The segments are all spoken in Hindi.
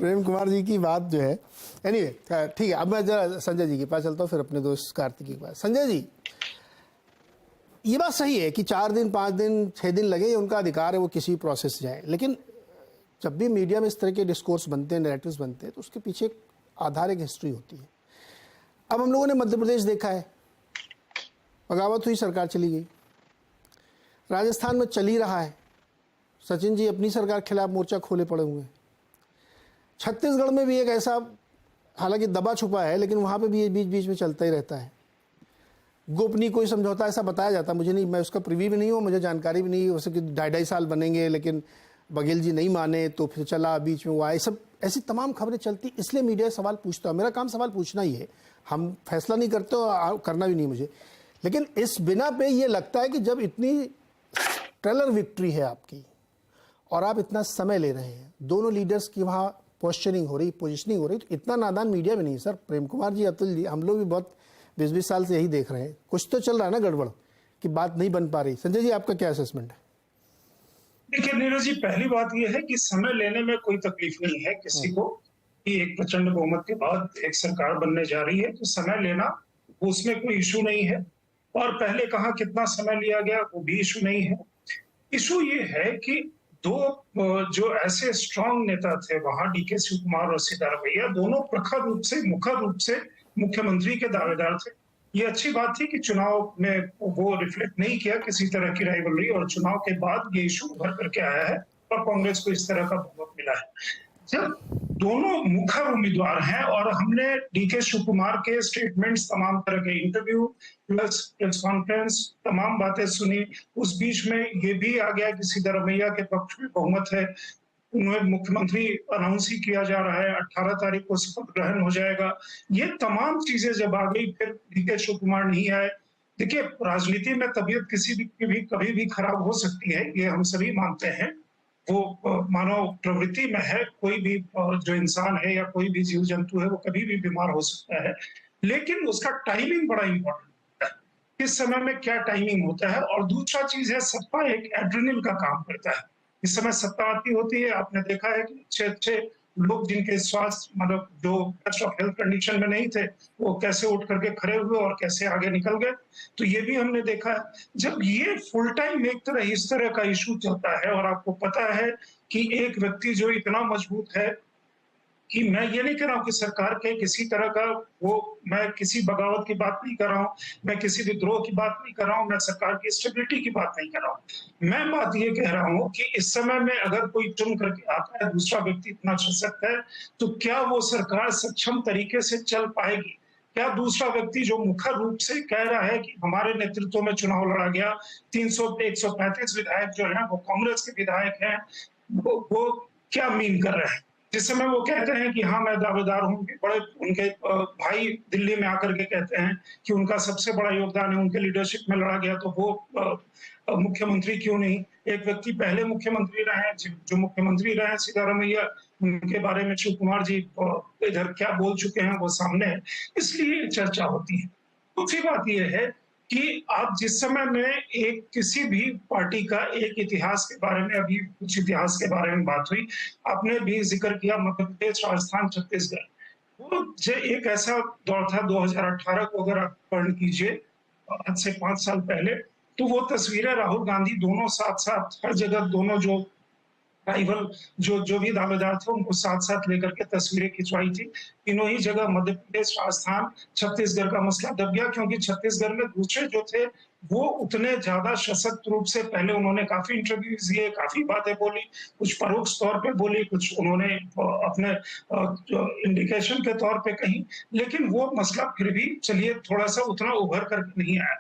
प्रेम कुमार जी की बात जो है, एनीवे ठीक है। अब मैं जरा संजय जी के पास चलता हूँ, फिर अपने दोस्त कार्तिकी के पास। संजय जी, ये बात सही है कि 4 दिन 5 दिन 6 दिन लगे, उनका अधिकार है, वो किसी प्रोसेस से जाए, लेकिन जब भी मीडिया में इस तरह के डिस्कोर्स बनते हैं, नैरेटिव्स बनते हैं, तो उसके पीछे एक आधार, एक हिस्ट्री होती है। अब हम लोगों ने मध्य प्रदेश देखा है, बगावत हुई, सरकार चली गई। राजस्थान में चल ही रहा है, सचिन जी अपनी सरकार के खिलाफ मोर्चा खोले पड़े हुए हैं। छत्तीसगढ़ में भी एक ऐसा, हालांकि दबा छुपा है, लेकिन वहाँ पे भी बीच बीच में चलता ही रहता है। गोपनीय कोई समझौता ऐसा बताया जाता, मुझे नहीं, मैं उसका प्रिव्यू भी नहीं हूँ, मुझे जानकारी भी नहीं है, वैसे कि 2.5 साल बनेंगे, लेकिन बघेल जी नहीं माने तो फिर चला, बीच में वो आए, सब ऐसी तमाम खबरें चलती। इसलिए मीडिया सवाल पूछता है, मेरा काम सवाल पूछना ही है, हम फैसला नहीं करते और करना भी नहीं मुझे। लेकिन इस बिना पे ये लगता है कि जब इतनी ट्रेलर विक्ट्री है आपकी और आप इतना समय ले रहे हैं, दोनों लीडर्स की वहाँ पोस्चरिंग हो रही, पोजिशनिंग हो रही, तो इतना नादान मीडिया में नहीं है सर। प्रेम कुमार जी, अतुल जी, हम लोग भी बहुत 20-20 साल से यही देख रहे हैं, कुछ तो चल रहा है ना गड़बड़, कि बात नहीं बन पा रही। संजय जी, आपका क्या असेसमेंट है? देखिए नीरज जी, पहली बात यह है कि समय लेने में कोई तकलीफ नहीं है किसी को, कि एक प्रचंड बहुमत के बाद एक सरकार बनने जा रही है, तो समय लेना उसमें कोई इशू नहीं है। और पहले कहाँ कितना समय लिया गया वो भी इशू नहीं है। इशू ये है कि दो जो ऐसे स्ट्रांग नेता थे वहां, डीके शिव कुमार और सिद्धारमैया, दोनों प्रखर रूप से, मुखर रूप से मुख्यमंत्री के दावेदार थे। ये अच्छी बात थी कि चुनाव में वो रिफ्लेक्ट नहीं किया किसी तरह की राइवलरी, और चुनाव के बाद ये इशू उभर करके आया है और कांग्रेस को इस तरह का बहुमत मिला है। जब दोनों मुखर उम्मीदवार हैं और हमने डीके शिव कुमार के स्टेटमेंट्स, तमाम तरह के इंटरव्यू प्लस प्रेस कॉन्फ्रेंस, तमाम बातें सुनी, उस बीच में ये भी आ गया कि सिद्धारमैया के पक्ष में बहुमत है, उन्हें मुख्यमंत्री अनाउंस ही किया जा रहा है, 18 तारीख को शपथ ग्रहण हो जाएगा। ये तमाम चीजें जब आ गई, फिर डीके शिव कुमार नहीं आए। देखिए, राजनीति में तबीयत किसी की भी कभी भी खराब हो सकती है, ये हम सभी मानते हैं, वो मानव प्रवृत्ति में है। कोई भी जो इंसान है या कोई भी जीव जंतु है, वो कभी भी बीमार हो सकता है, लेकिन उसका टाइमिंग बड़ा इंपॉर्टेंट है, किस समय में क्या टाइमिंग होता है। और दूसरा चीज है, सत्ता एक एड्रेनलिन का काम करता है। इस समय सत्ता आती होती है, आपने देखा है कि अच्छे अच्छे लोग जिनके स्वास्थ्य, मतलब जो बेस्ट ऑफ हेल्थ कंडीशन में नहीं थे, वो कैसे उठ करके खड़े हुए और कैसे आगे निकल गए, तो ये भी हमने देखा है। जब ये फुल टाइम एक तरह इस तरह का इशू चलता है, और आपको पता है कि एक व्यक्ति जो इतना मजबूत है, कि मैं ये नहीं कह रहा हूं कि सरकार के किसी तरह का वो, मैं किसी बगावत की बात नहीं कर रहा हूं, मैं किसी विद्रोह की बात नहीं कर रहा हूं, मैं सरकार की स्टेबिलिटी की बात नहीं कर रहा हूं। मैं बात ये कह रहा हूं कि इस समय में अगर कोई चुन करके आता है, दूसरा व्यक्ति इतना सशक्त है, तो क्या वो सरकार सक्षम तरीके से चल पाएगी? क्या दूसरा व्यक्ति जो मुखर रूप से कह रहा है कि हमारे नेतृत्व में चुनाव लड़ा गया, 135 विधायक जो है वो कांग्रेस के विधायक हैं, वो क्या मीन कर रहे हैं? जिस समय वो कहते हैं कि हाँ मैं दावेदार हूँ, बड़े उनके भाई दिल्ली में आकर के कहते हैं कि उनका सबसे बड़ा योगदान है, उनके लीडरशिप में लड़ा गया, तो वो मुख्यमंत्री क्यों नहीं? एक व्यक्ति पहले मुख्यमंत्री रहे हैं, जो मुख्यमंत्री रहे हैं सिद्धारमैया, उनके बारे में शिव कुमार जी इधर क्या बोल चुके हैं वो सामने है, इसलिए चर्चा होती है। दूसरी बात यह है कि आप जिस समय में एक किसी भी पार्टी का एक इतिहास के बारे में, अभी कुछ इतिहास के बारे में बात हुई, आपने भी जिक्र किया मध्य प्रदेश, राजस्थान, छत्तीसगढ़, वो जो एक ऐसा दौर था 2018 को अगर आप पढ़ कीजिए, आज से 5 साल पहले, तो वो तस्वीरें राहुल गांधी दोनों साथ साथ हर जगह, दोनों जो राइवल जो भी दावेदार थे उनको साथ साथ लेकर के तस्वीरें खिंचवाई थी। तीनों ही जगह मध्य प्रदेश, राजस्थान, छत्तीसगढ़ का मसला दब गया, क्योंकि छत्तीसगढ़ में दूसरे जो थे वो उतने ज्यादा सशक्त रूप से, पहले उन्होंने काफी इंटरव्यूज दिए, काफी बातें बोली, कुछ परोक्ष तौर पे बोली, कुछ उन्होंने अपने इंडिकेशन के तौर पे कही, लेकिन वो मसला फिर भी चलिए थोड़ा सा उतना उभर करके नहीं आया।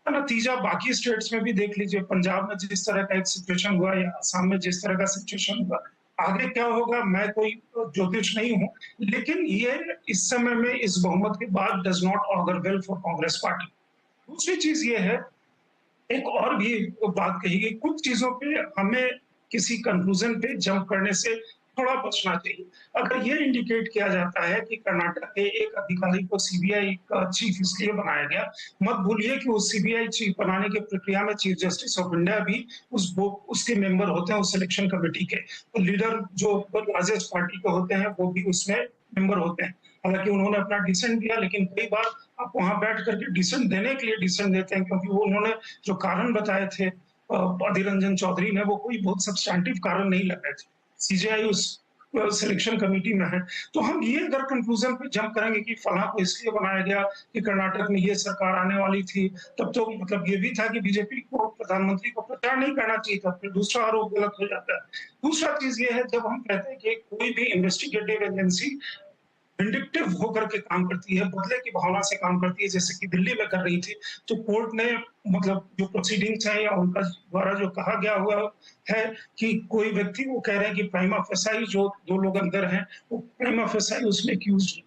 नतीजा बाकी स्टेट्स में भी देख लीजिए, पंजाब में जिस तरह का एक सिचुएशन हुआ या असम में जिस तरह का सिचुएशन हुआ, आगे क्या होगा मैं कोई ज्योतिष नहीं हूं, लेकिन ये इस समय में इस बहुमत के बाद does not auger well for Congress party. दूसरी चीज ये है, एक और भी बात कही गई, कुछ चीजों पे हमें किसी कंक्लूजन पे जंप करने से थोड़ा बचना चाहिए। अगर ये इंडिकेट किया जाता है कि कर्नाटक के एक अधिकारी को सीबीआई का चीफ इसलिए बनाया गया, मत भूलिए कि उस सीबीआई चीफ बनाने की प्रक्रिया में चीफ जस्टिस ऑफ इंडिया भी उसके मेंबर होते हैं, उस सिलेक्शन कमेटी के। तो लीडर जो लार्जेस्ट पार्टी के होते हैं वो भी उसमें मेंबर होते हैं। हालांकि उन्होंने अपना डिसेंट दिया, लेकिन कई बार आप वहां बैठ करके डिसेंट देने के लिए डिसेंट देते हैं, क्योंकि वो उन्होंने जो कारण बताए थे अधीर रंजन चौधरी ने, वो कोई बहुत सब्सटैंटिव कारण नहीं लगाए थे। सीजेआई उस सिलेक्शन कमेटी में है। तो हम ये अगर कंक्लूजन पे जंप करेंगे कि फलां को इसलिए बनाया गया कि कर्नाटक में ये सरकार आने वाली थी, तब तो मतलब ये भी था कि बीजेपी को, प्रधानमंत्री को प्रचार नहीं करना चाहिए था, फिर दूसरा आरोप गलत हो जाता है। दूसरा चीज ये है, जब हम कहते हैं कि कोई भी इन्वेस्टिगेटिव एजेंसी विंडिक्टिव होकर के काम करती है, बदले की भावना से काम करती है, जैसे कि दिल्ली में कर रही थी, तो कोर्ट ने मतलब जो प्रोसीडिंग्स हैं या उनका द्वारा जो कहा गया हुआ है कि कोई व्यक्ति, वो कह रहे हैं कि प्राइमा फेसाई, जो दो लोग अंदर हैं, वो प्राइमा फेसाई उसमें एक्यूज्ड।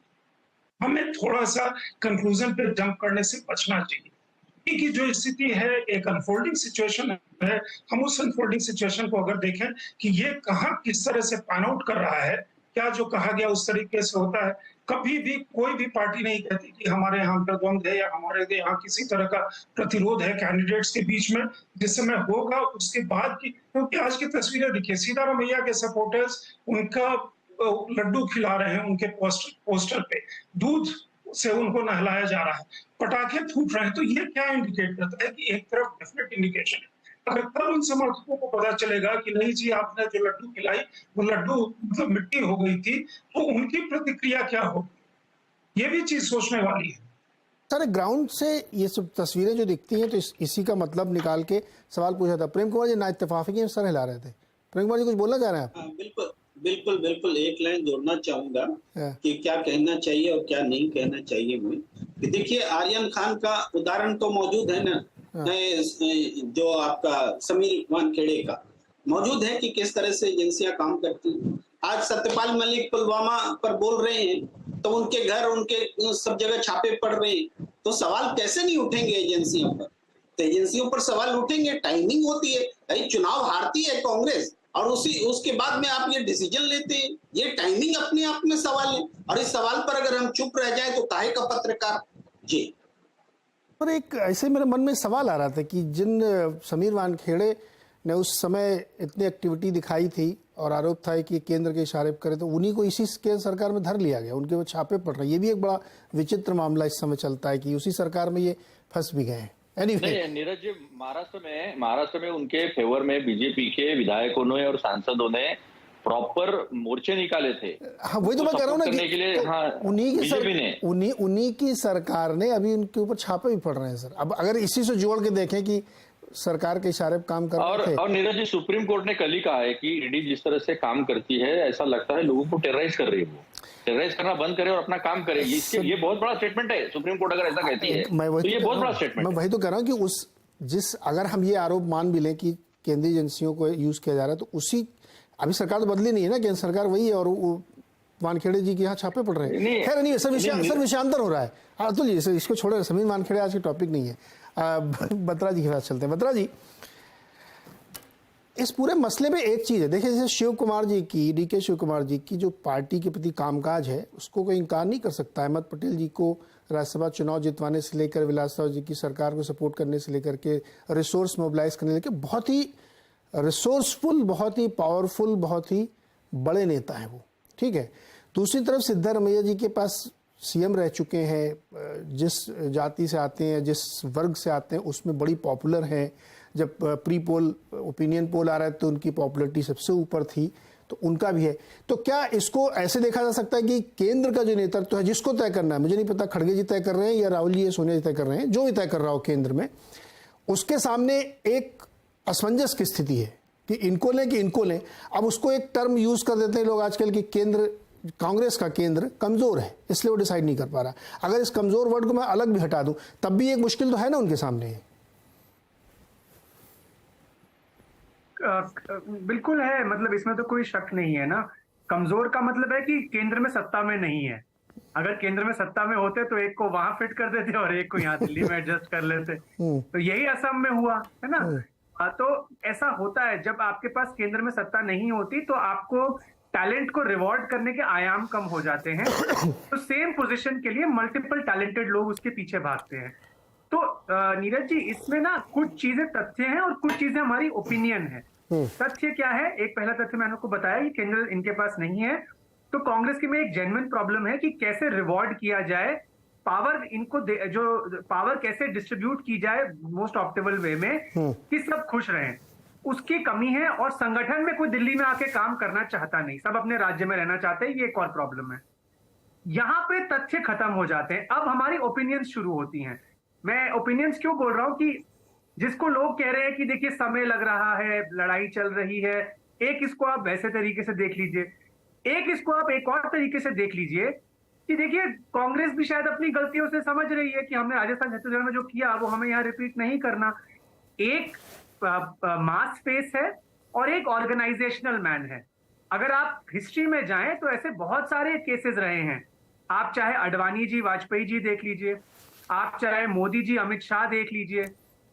हमें थोड़ा सा कंक्लूजन पे जंप करने से बचना चाहिए कि जो स्थिति है एक अनफोल्डिंग सिचुएशन है। हम उस अनफोल्डिंग सिचुएशन को अगर देखें कि ये कहाँ किस तरह से पैन आउट कर रहा है, क्या जो कहा गया उस तरीके से होता है। कभी भी कोई भी पार्टी नहीं कहती कि हमारे यहाँ द्वंद्व है या हमारे यहाँ किसी तरह का प्रतिरोध है कैंडिडेट्स के बीच में। जिस समय होगा उसके बाद की, क्योंकि आज की तस्वीरें देखिए, सीतारामैया के सपोर्टर्स उनका लड्डू खिला रहे हैं, उनके पोस्टर पे दूध से उनको नहलाया जा रहा है, पटाखे फूट रहे हैं। तो ये क्या इंडिकेट करता है कि एक तरफ डेफिनेट इंडिकेशन है। अगर कल उन समर्थकों को पता चलेगा कि नहीं जी, आपने जो लड्डू खिलाई वो लड्डू मतलब मिट्टी हो गई थी, तो उनकी प्रतिक्रिया क्या होगी, ये भी चीज सोचने वाली है। सर, ग्राउंड से ये सब तस्वीरें जो दिखती हैं, तो इसी का मतलब निकाल के सवाल पूछा था। प्रेम कुमार जी ना इत्तेफाकी में सर हिला रहे थे। प्रेम कुमार जी कुछ बोलना चाह रहे हैं आप? बिल्कुल बिल्कुल बिल्कुल, एक लाइन जोड़ना चाहूंगा कि क्या कहना चाहिए और क्या नहीं कहना चाहिए। मैं कि देखिए, आर्यन खान का उदाहरण तो मौजूद है ना, जो आपका समीर वानखेड़े का मौजूद है कि किस तरह से एजेंसियां काम करती हैं। आज सत्यपाल मलिक पुलवामा पर बोल रहे हैं तो उनके घर, उनके सब जगह छापे पड़ रहे हैं, तो सवाल कैसे नहीं उठेंगे एजेंसियों पर? तो एजेंसियों पर सवाल उठेंगे। टाइमिंग होती है भाई, चुनाव हारती है कांग्रेस और उसके बाद में आप ये डिसीजन लेते हैं, ये टाइमिंग अपने आप में सवाल है। और इस सवाल पर अगर हम चुप रह जाए तो काहे का पत्रकार जी। पर एक ऐसे मेरे मन में सवाल आ रहा था कि जिन समीर वानखेड़े ने उस समय इतनी एक्टिविटी दिखाई थी और आरोप था कि केंद्र के इशारे करे, तो उन्हीं को इसी केंद्र सरकार में धर लिया गया, उनके वो छापे पड़ रहे हैं। ये भी एक बड़ा विचित्र मामला इस समय चलता है कि उसी सरकार में ये फंस भी गए हैं। नहीं नीरज जी, महाराष्ट्र में उनके फेवर में बीजेपी के विधायकों ने और सांसदों ने प्रॉपर मोर्चे निकाले थे। हाँ, वही तो मैं कह रहा हूँ ना कि लिए, तो हाँ, उन्हीं की सरकार ने अभी उनके ऊपर छापे भी पड़ रहे हैं सर। अब अगर इसी से जोड़ के देखें कि सरकार के इशारे पर काम कर रहे थे। और नीरज जी, सुप्रीम कोर्ट ने कल ही कहा है कि ईडी जिस तरह से काम करती है, ऐसा लगता है लोगों को टेरराइज कर रही है। वो टेरराइज करना बंद करे और अपना काम करे। ये बहुत बड़ा स्टेटमेंट है। सुप्रीम कोर्ट अगर ऐसा कहती है तो ये बहुत बड़ा स्टेटमेंट। मैं वही तो कह रहा हूँ कि अगर हम ये आरोप मान भी लें कि केंद्रीय एजेंसियों को यूज किया जा रहा है, तो उसी, अभी सरकार तो बदली नहीं है ना, केंद्र सरकार वही है और वो वानखेड़े जी के यहाँ छापे पड़ रहे हैं। खैर नहीं, सर विषयांतर हो रहा है। अतुल जी, सर इसको छोड़े, समीर वानखेड़े आज के टॉपिक नहीं है। बत्रा जी के पास चलते हैं। बत्रा जी, इस पूरे मसले में एक चीज़ है, देखिए जैसे शिव कुमार जी की, डीके शिव कुमार जी की जो पार्टी के प्रति कामकाज है, उसको कोई इनकार नहीं कर सकता। अहमद पटेल जी को राज्यसभा चुनाव जितवाने से लेकर विलासराव जी की सरकार को सपोर्ट करने से लेकर के रिसोर्स मोबिलाइज करने लेकर बहुत ही रिसोर्सफुल, बहुत ही पावरफुल, बहुत ही बड़े नेता हैं वो, ठीक है। दूसरी तरफ सिद्धारमैया जी के पास सीएम रह चुके हैं, जिस जाति से आते हैं, जिस वर्ग से आते हैं, उसमें बड़ी पॉपुलर हैं। जब प्री पोल ओपिनियन पोल आ रहा है तो उनकी पॉपुलैरिटी सबसे ऊपर थी, तो उनका भी है। तो क्या इसको ऐसे देखा जा सकता है कि केंद्र का जो नेतृत्व है, जिसको तय करना है, मुझे नहीं पता खड़गे जी तय कर रहे हैं या राहुल जी या सोनिया जी तय कर रहे हैं, जो भी तय कर रहा हो केंद्र में, उसके सामने एक असमंजस की स्थिति है कि इनको लें कि इनको लें। अब उसको एक टर्म यूज कर देते हैं लोग आजकल कि केंद्र, कांग्रेस का केंद्र कमजोर है, इसलिए वो डिसाइड नहीं कर पा रहा। अगर इस कमजोर वर्ड को मैं अलग भी हटा दूं, तब भी एक मुश्किल तो है ना उनके सामने। बिल्कुल है, मतलब इसमें तो कोई शक नहीं है ना। कमजोर का मतलब है कि केंद्र में सत्ता में नहीं है। अगर केंद्र में सत्ता में होते तो एक को वहां फिट कर देते और एक को यहाँ दिल्ली में एडजस्ट कर लेते। तो यही असम में हुआ है ना। तो ऐसा होता है, जब आपके पास केंद्र में सत्ता नहीं होती तो आपको टैलेंट को रिवॉर्ड करने के आयाम कम हो जाते हैं, तो सेम पोजीशन के लिए मल्टीपल टैलेंटेड लोग उसके पीछे भागते हैं। तो नीरज जी, इसमें ना कुछ चीजें तथ्य हैं और कुछ चीजें हमारी ओपिनियन है। तथ्य क्या है? एक पहला तथ्य मैंने आपको बताया कि केंद्र इनके पास नहीं है, तो कांग्रेस की में एक जेन्युइन प्रॉब्लम है कि कैसे रिवॉर्ड किया जाए, पावर इनको जो पावर कैसे डिस्ट्रीब्यूट की जाए मोस्ट ऑप्टिमल वे में कि सब खुश रहें, उसकी कमी है। और संगठन में कोई दिल्ली में आके काम करना चाहता नहीं, सब अपने राज्य में रहना चाहते हैं, ये एक और प्रॉब्लम है। यहां पे तथ्य खत्म हो जाते हैं, अब हमारी ओपिनियंस शुरू होती हैं। मैं ओपिनियंस क्यों बोल रहा हूं कि जिसको लोग कह रहे हैं कि देखिए समय लग रहा है, लड़ाई चल रही है, एक इसको आप वैसे तरीके से देख लीजिए, एक इसको आप एक और तरीके से देख लीजिए कि देखिए कांग्रेस भी शायद अपनी गलतियों से समझ रही है कि हमने राजस्थान छत्तीसगढ़ में जो किया वो हमें यहाँ रिपीट नहीं करना। एक मास फेस है और एक ऑर्गेनाइजेशनल मैन है। अगर आप हिस्ट्री में जाएं तो ऐसे बहुत सारे केसेस रहे हैं। आप चाहे अडवाणी जी, वाजपेयी जी देख लीजिए, आप चाहे मोदी जी, अमित शाह देख लीजिए,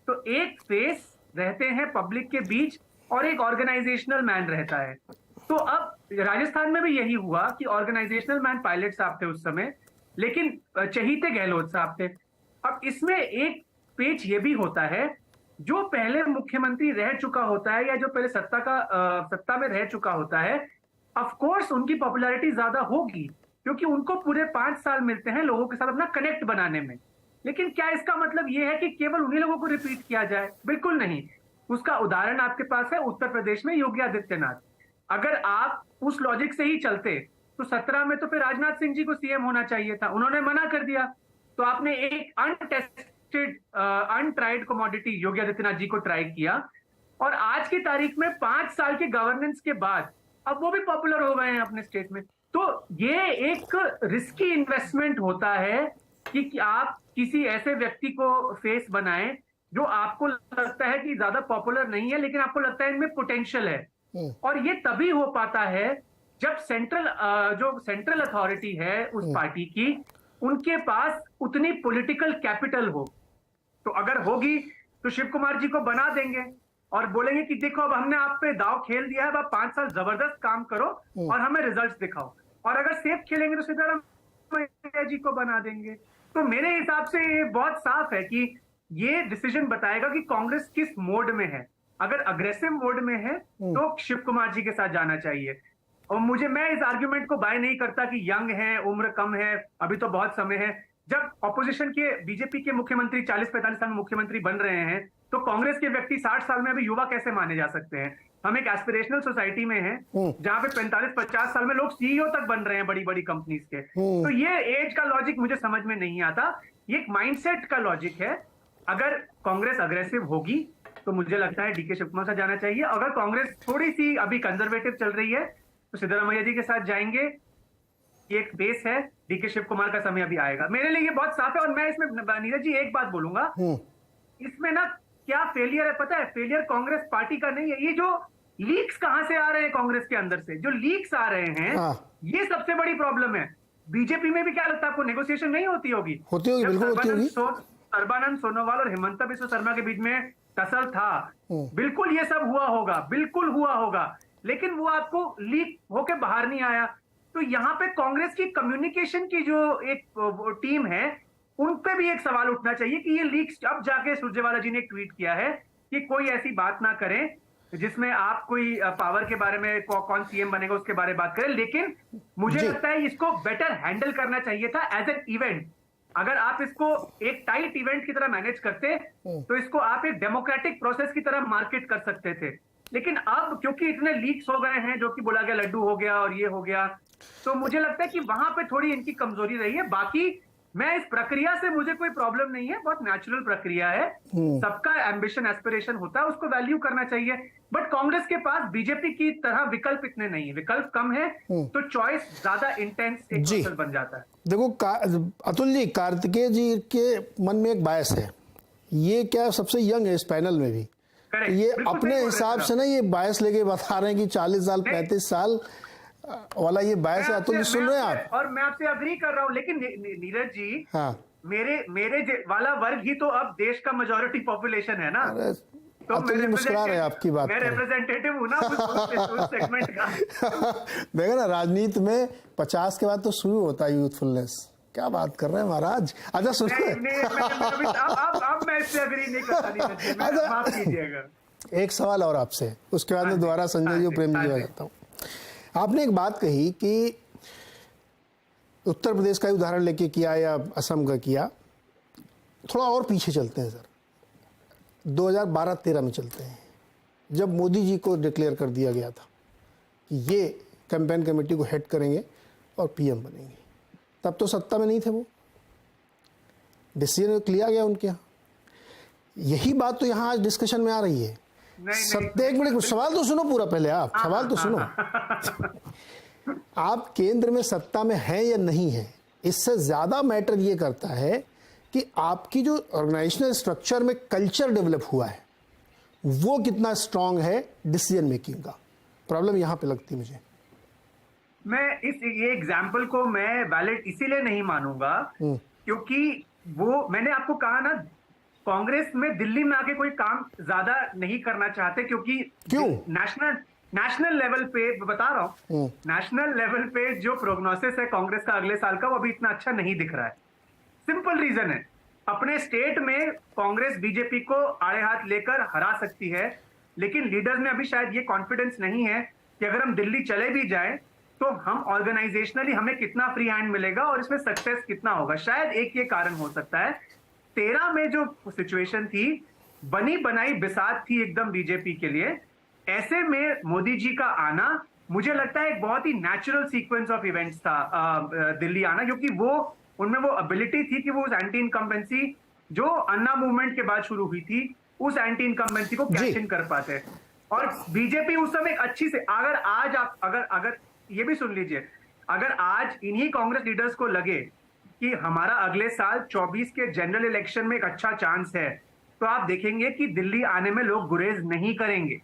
तो एक फेस रहते हैं पब्लिक के बीच और एक ऑर्गेनाइजेशनल मैन रहता है। तो अब राजस्थान में भी यही हुआ कि ऑर्गेनाइजेशनल मैन पायलट साहब थे उस समय, लेकिन चहीते गहलोत साहब थे। अब इसमें एक पेच ये भी होता है, जो पहले मुख्यमंत्री रह चुका होता है या जो पहले सत्ता में रह चुका होता है, ऑफ कोर्स उनकी पॉपुलैरिटी ज्यादा होगी क्योंकि उनको पूरे 5 साल मिलते हैं लोगों के साथ अपना कनेक्ट बनाने में। लेकिन क्या इसका मतलब यह है कि केवल उन्हीं लोगों को रिपीट किया जाए? बिल्कुल नहीं। उसका उदाहरण आपके पास है उत्तर प्रदेश में योगी आदित्यनाथ। अगर आप उस लॉजिक से ही चलते तो 17 में तो फिर राजनाथ सिंह जी को सीएम होना चाहिए था, उन्होंने मना कर दिया। तो आपने एक untested untried commodity Yogi Adityanath ji को ट्राई किया और आज की तारीख में 5 साल के गवर्नेंस के बाद अब वो भी पॉपुलर हो गए हैं अपने स्टेट में। तो ये एक रिस्की इन्वेस्टमेंट होता है कि आप किसी ऐसे व्यक्ति को फेस बनाएं जो आपको लगता है कि ज्यादा पॉपुलर नहीं है लेकिन आपको लगता है इनमें पोटेंशियल है। और ये तभी हो पाता है जब सेंट्रल अथॉरिटी है उस पार्टी की, उनके पास उतनी पॉलिटिकल कैपिटल हो। तो अगर होगी तो शिव कुमार जी को बना देंगे और बोलेंगे कि देखो अब हमने आप पे दाव खेल दिया है, अब आप 5 साल जबरदस्त काम करो और हमें रिजल्ट्स दिखाओ। और अगर सेफ खेलेंगे तो सिद्धारामैया जी को बना देंगे। तो मेरे हिसाब से ये बहुत साफ है कि ये डिसीजन बताएगा कि कांग्रेस किस मोड में है। अगर अग्रेसिव मोड में है तो शिव कुमार जी के साथ जाना चाहिए। और मैं इस आर्ग्यूमेंट को बाय नहीं करता कि यंग है, उम्र कम है, अभी तो बहुत समय है। जब ऑपोजिशन के बीजेपी के मुख्यमंत्री 40-45 साल में मुख्यमंत्री बन रहे हैं तो कांग्रेस के व्यक्ति 60 साल में अभी युवा कैसे माने जा सकते हैं? हम एक एस्पिरेशनल सोसाइटी में हैं जहां पे 45-50 साल में लोग सीईओ तक बन रहे हैं बड़ी बड़ी कंपनीज के। तो ये एज का लॉजिक मुझे समझ में नहीं आता, ये एक माइंडसेट का लॉजिक है। अगर कांग्रेस अग्रेसिव होगी तो मुझे लगता है डीके शिव कुमार से जाना चाहिए। अगर कांग्रेस थोड़ी सी अभी कंजर्वेटिव चल रही है तो सिद्धारामैया जी के साथ जाएंगे। ये एक बेस है, डीके शिव कुमार का समय अभी आएगा। मेरे लिए ये बहुत साफ है। और मैं इसमें नीरज जी एक बात बोलूंगा, इसमें ना क्या फेलियर है पता है? फेलियर कांग्रेस पार्टी का नहीं है, ये जो लीक्स कहां से आ रहे हैं कांग्रेस के अंदर से, जो लीक्स आ रहे हैं ये सबसे बड़ी प्रॉब्लम है। बीजेपी में भी क्या लगता है आपको नेगोशिएशन नहीं होती होगी? बिल्कुल होती होगी। सर्बानंद सोनोवाल और हिमंता बिस्वा शर्मा के बीच में टसल था, बिल्कुल ये सब हुआ होगा, बिल्कुल हुआ होगा, लेकिन वो आपको लीक होके बाहर नहीं आया। तो यहाँ पे कांग्रेस की कम्युनिकेशन की जो एक टीम है उन पे भी एक सवाल उठना चाहिए कि ये लीक्स, अब जाके सुरजेवाला जी ने एक ट्वीट किया है कि कोई ऐसी बात ना करें जिसमें आप कोई पावर के बारे में कौन सीएम बनेगा उसके बारे में बात करें। लेकिन मुझे लगता है इसको बेटर हैंडल करना चाहिए था एज एन इवेंट। अगर आप इसको एक टाइट इवेंट की तरह मैनेज करते तो इसको आप एक डेमोक्रेटिक प्रोसेस की तरह मार्केट कर सकते थे। लेकिन अब क्योंकि इतने लीक्स हो गए हैं, जो कि बोला गया लड्डू हो गया और ये हो गया, तो मुझे लगता है कि वहां पे थोड़ी इनकी कमजोरी रही है। बाकी मैं इस प्रक्रिया से मुझे कोई प्रॉब्लम नहीं है, बहुत नेचुरल प्रक्रिया है, सबका एम्बिशन एस्पिरेशन होता है, उसको वैल्यू करना चाहिए। बट कांग्रेस के पास बीजेपी की तरह विकल्प इतने नहीं है, विकल्प कम है, तो चॉइस ज्यादा इंटेंस एक प्रोसेस बन जाता है। देखो अतुल जी, कार्तिकेय जी के मन में एक बायस है, ये क्या सबसे यंग है इस पैनल में भी, ये अपने हिसाब से ना ये बायस लेके बता रहे हैं कि 40 साल 35 साल वाला ये बायस है। अतुल जी सुन रहे हैं आप? और मैं आपसे अग्री कर रहा हूं, लेकिन नीरज जी, हाँ, मेरे वाला वर्ग ही तो अब देश का मेजॉरिटी पॉपुलेशन है ना। अब तो ये मुस्कुरा रहे हैं आपकी बात मैं रिप्रेजेंटेटिव हूँ ना उस सेगमेंट का। देखो ना, राजनीति में 50 के बाद तो शुरू होता है यूथफुलनेस। क्या बात कर रहे हैं महाराज। अच्छा सुनो, अब मैं इससे एग्री नहीं करता, माफ कीजिएगा। एक सवाल और आपसे, उसके बाद मैं दोबारा संजय जी प्रेम जी आ जाता हूँ। आपने एक बात कही कि उत्तर प्रदेश का उदाहरण लेके किया या असम का किया, थोड़ा और पीछे चलते हैं सर, 2012-13 में चलते हैं, जब मोदी जी को डिक्लेयर कर दिया गया था कि ये कैंपेन कमेटी को हेड करेंगे और पीएम बनेंगे। तब तो सत्ता में नहीं थे वो, डिसीजन लिया गया उनके यहाँ। यही बात तो यहाँ आज डिस्कशन में आ रही है। सत्य, एक मिनट सवाल तो सुनो पूरा पहले, आप सवाल तो सुनो। आप केंद्र में सत्ता में हैं या नहीं है, इससे ज्यादा मैटर ये करता है कि आपकी जो ऑर्गेनाइजेशनल स्ट्रक्चर में कल्चर डेवलप हुआ है वो कितना स्ट्रांग है डिसीजन मेकिंग का। प्रॉब्लम यहां पे लगती है मुझे। मैं ये एग्जाम्पल को मैं वैलिड इसीलिए नहीं मानूंगा क्योंकि वो, मैंने आपको कहा ना, कांग्रेस में दिल्ली में आके कोई काम ज्यादा नहीं करना चाहते क्योंकि क्यों? नेशनल लेवल पे बता रहा हूं, नेशनल लेवल पे जो प्रोग्नोसिस है कांग्रेस का अगले साल का, वो अभी इतना अच्छा नहीं दिख रहा है। सिंपल रीजन है, अपने स्टेट में कांग्रेस बीजेपी को आड़े हाथ लेकर हरा सकती है, लेकिन लीडर्स में अभी शायद ये कॉन्फिडेंस नहीं है कि अगर हम दिल्ली चले भी जाएं तो हम ऑर्गेनाइजेशनली हमें कितना फ्री हैंड मिलेगा और इसमें सक्सेस कितना होगा। शायद एक ये कारण हो सकता है। 13 में जो सिचुएशन थी, बनी बनाई बिसात थी एकदम बीजेपी के लिए। ऐसे में मोदी जी का आना मुझे लगता है एक बहुत ही नेचुरल सीक्वेंस ऑफ इवेंट्स था दिल्ली आना, क्योंकि वो उनमें वो एबिलिटी थी कि वो उस एंटी इनकम्बेंसी जो अन्ना मूवमेंट के बाद शुरू हुई थी, उस एंटी इनकम्बेंसी को कैश इन कर पाते। और बीजेपी उस समय अच्छी से, अगर आज आप अगर ये भी सुन लीजिए, अगर आज इन्हीं कांग्रेस लीडर्स को लगे कि हमारा अगले साल 24 के जनरल इलेक्शन में एक अच्छा चांस है, तो आप देखेंगे कि दिल्ली आने में लोग गुरेज नहीं करेंगे।